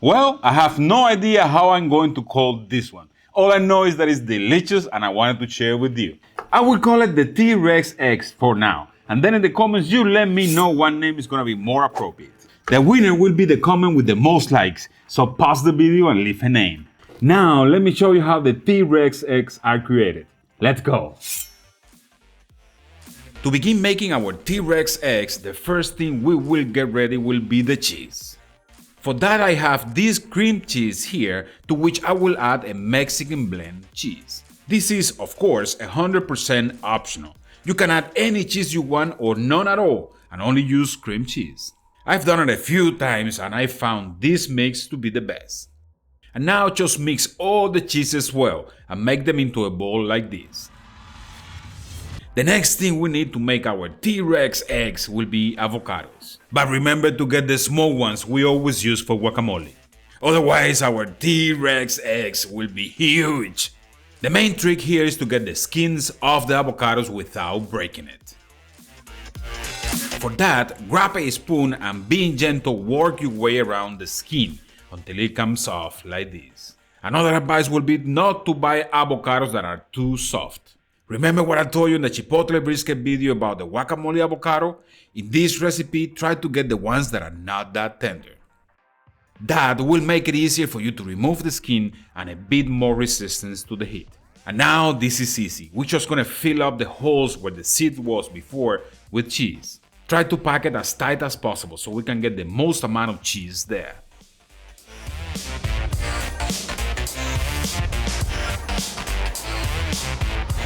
Well, I have no idea how I'm going to call this one. All I know is that it's delicious and I wanted to share it with you. I will call it the T-Rex eggs for now. And then in the comments, you let me know what name is going to be more appropriate. The winner will be the comment with the most likes. So pause the video and leave a name. Now, let me show you how the T-Rex eggs are created. Let's go. To begin making our T-Rex eggs, the first thing we will get ready will be the cheese. For that I have this cream cheese here, to which I will add a Mexican blend cheese. This is of course 100% optional. You can add any cheese you want or none at all and only use cream cheese. I've done it a few times and I found this mix to be the best. And now just mix all the cheeses well and make them into a bowl like this. The next thing we need to make our T-Rex eggs will be avocados. But remember to get the small ones we always use for guacamole. Otherwise our T-Rex eggs will be huge. The main trick here is to get the skins off the avocados without breaking it. For that, grab a spoon and being gentle work your way around the skin until it comes off like this. Another advice will be not to buy avocados that are too soft. Remember what I told you in the Chipotle brisket video about the guacamole avocado? In this recipe, try to get the ones that are not that tender. That will make it easier for you to remove the skin and a bit more resistance to the heat. And now this is easy. We're just gonna fill up the holes where the seed was before with cheese. Try to pack it as tight as possible so we can get the most amount of cheese there.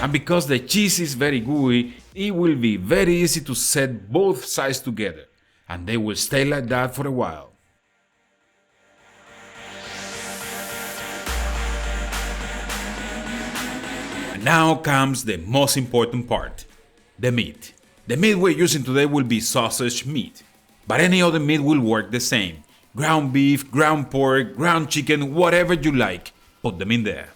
And because the cheese is very gooey, it will be very easy to set both sides together, and they will stay like that for a while. And now comes the most important part, the meat. The meat we're using today will be sausage meat, but any other meat will work the same. Ground beef, ground pork, ground chicken, whatever you like, put them in there.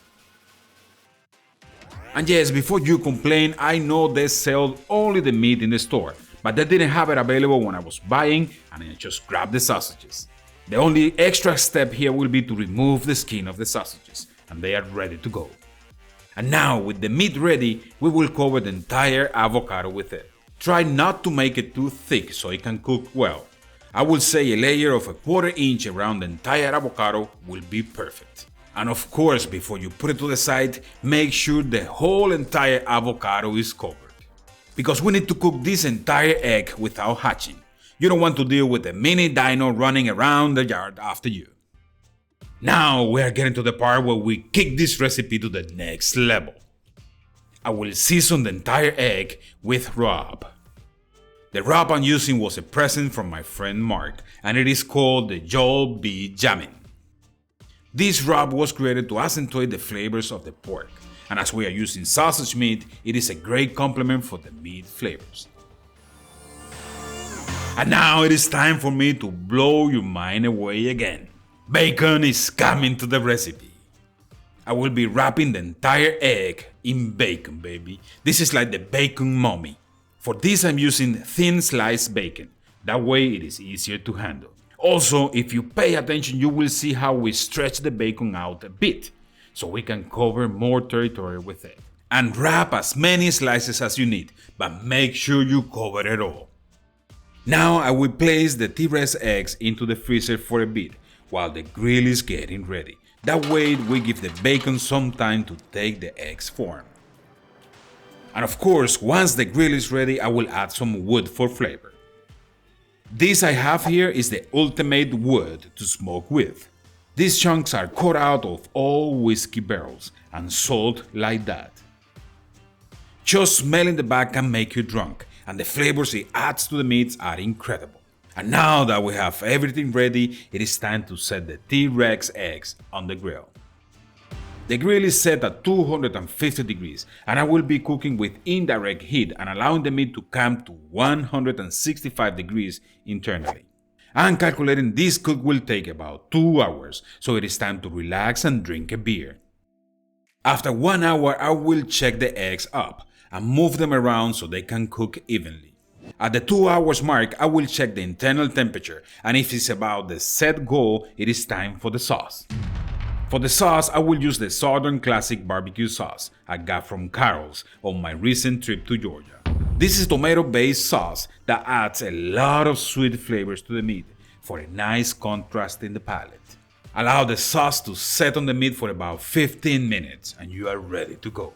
And yes, before you complain, I know they sell only the meat in the store, but they didn't have it available when I was buying and I just grabbed the sausages. The only extra step here will be to remove the skin of the sausages, and they are ready to go. And now with the meat ready, we will cover the entire avocado with it. Try not to make it too thick so it can cook well. I would say a layer of 1/4 inch around the entire avocado will be perfect. And of course, before you put it to the side, make sure the whole entire avocado is covered. Because we need to cook this entire egg without hatching. You don't want to deal with a mini dino running around the yard after you. Now we are getting to the part where we kick this recipe to the next level. I will season the entire egg with rub. The rub I'm using was a present from my friend Mark, and it is called the Joel B. Jammin'. This rub was created to accentuate the flavors of the pork, and as we are using sausage meat, it is a great complement for the meat flavors. And now it is time for me to blow your mind away again. Bacon is coming to the recipe. I will be wrapping the entire egg in bacon, baby. This is like the bacon mummy. For this I'm using thin sliced bacon. That way it is easier to handle. Also, if you pay attention, you will see how we stretch the bacon out a bit, so we can cover more territory with it. And wrap as many slices as you need, but make sure you cover it all. Now I will place the T-Rex eggs into the freezer for a bit, while the grill is getting ready. That way we give the bacon some time to take the eggs form. And of course, once the grill is ready, I will add some wood for flavor. This I have here is the ultimate wood to smoke with. These chunks are cut out of old whiskey barrels and sold like that. Just smelling the back can make you drunk, and the flavors it adds to the meats are incredible. And now that we have everything ready, it is time to set the T-Rex eggs on the grill. The grill is set at 250 degrees and I will be cooking with indirect heat and allowing the meat to come to 165 degrees internally. I'm calculating this cook will take about 2 hours, so it is time to relax and drink a beer. After 1 hour, I will check the eggs up and move them around so they can cook evenly. At the 2 hours mark, I will check the internal temperature, and if it's about the set goal, it is time for the sauce. For the sauce, I will use the Southern Classic Barbecue sauce I got from Carol's on my recent trip to Georgia. This is tomato-based sauce that adds a lot of sweet flavors to the meat for a nice contrast in the palate. Allow the sauce to set on the meat for about 15 minutes and you are ready to go.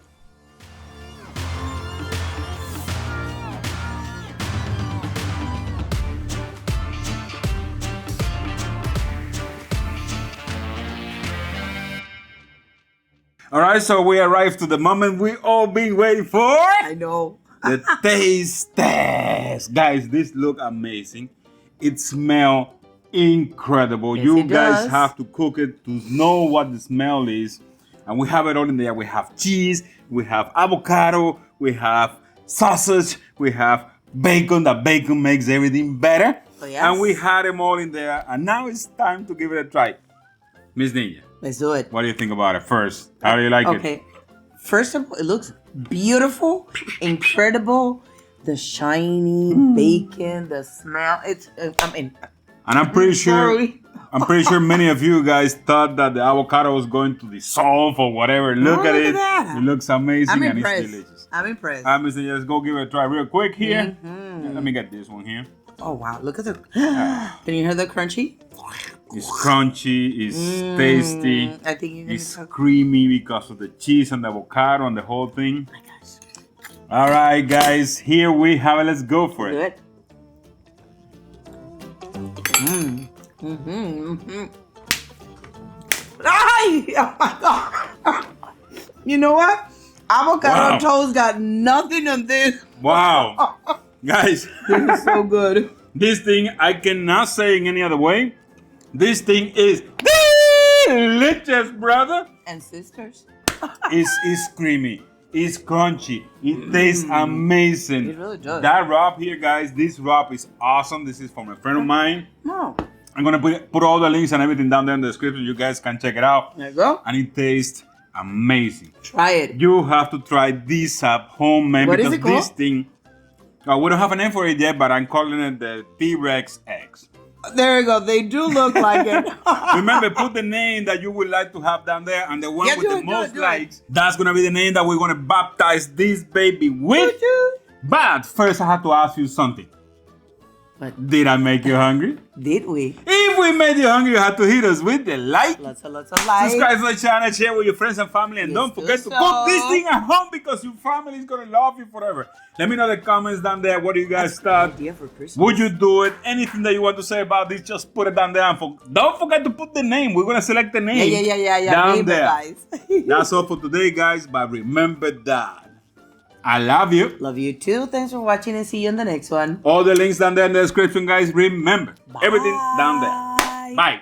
Alright, so we arrived to the moment we all been waiting for. I know. The taste test. Guys, this look amazing. It smell incredible. Yes, You it guys does. have to cook it to know what the smell is. And we have it all in there. We have cheese, we have avocado, we have sausage, we have bacon. The bacon makes everything better. Oh, yes. And we had them all in there. And now it's time to give it a try. Miss Ninja, Let's do it. what do you think about it first? How do you like it? Okay. First of all, it looks beautiful, incredible. The shiny bacon, the smell. And I'm pretty sure many of you guys thought that the avocado was going to dissolve or whatever. Look at it. that. It looks amazing I'm and impressed. it's delicious. I'm impressed. Let's go give it a try real quick here. Let me get this one here. Oh wow! Look at the. Can you hear the crunchy? It's crunchy, it's tasty, I think you're gonna it's cook. creamy because of the cheese and the avocado and the whole thing. Oh my gosh. All right, guys, here we have it. Let's go for it. Good. Ay! Oh my god! You know what? Avocado Wow. toast got nothing on this. Wow. Guys, This is so good. this thing, I cannot say in any other way. This thing is delicious, brother. And sisters. It's creamy. It's crunchy. It tastes amazing. It really does. That wrap here, guys, this wrap is awesome. This is from a friend of mine. No. I'm going to put all the links and everything down there in the description. You guys can check it out. There you go. And it tastes amazing. Try it. You have to try this at home, man. What is because it called? this thing, we don't have a name for it yet, but I'm calling it the T-Rex eggs. There you go. They do look like it. Remember, put the name that you would like to have down there, and the one Yeah, with do the it, do most it, do it. likes, that's gonna be the name that we're gonna baptize this baby with. But first, I have to ask you something. What? Did I make you hungry? Did we? If we made you hungry, you have to hit us with the like. Lots of likes. Subscribe to the channel, share with your friends and family, and Yes, don't forget do to cook this so. thing at home because your family is gonna love you forever. Let me know in the comments down there. What do you guys thought? Idea for Christmas. Would you do it? Anything that you want to say about this, just put it down there. And don't forget to put the name. We're gonna select the name. Yeah. Down Name it, there. guys. That's all for today, guys. But remember that I love you. Love you too. Thanks for watching and see you in the next one. All the links down there in the description, guys. Remember everything down there. Bye.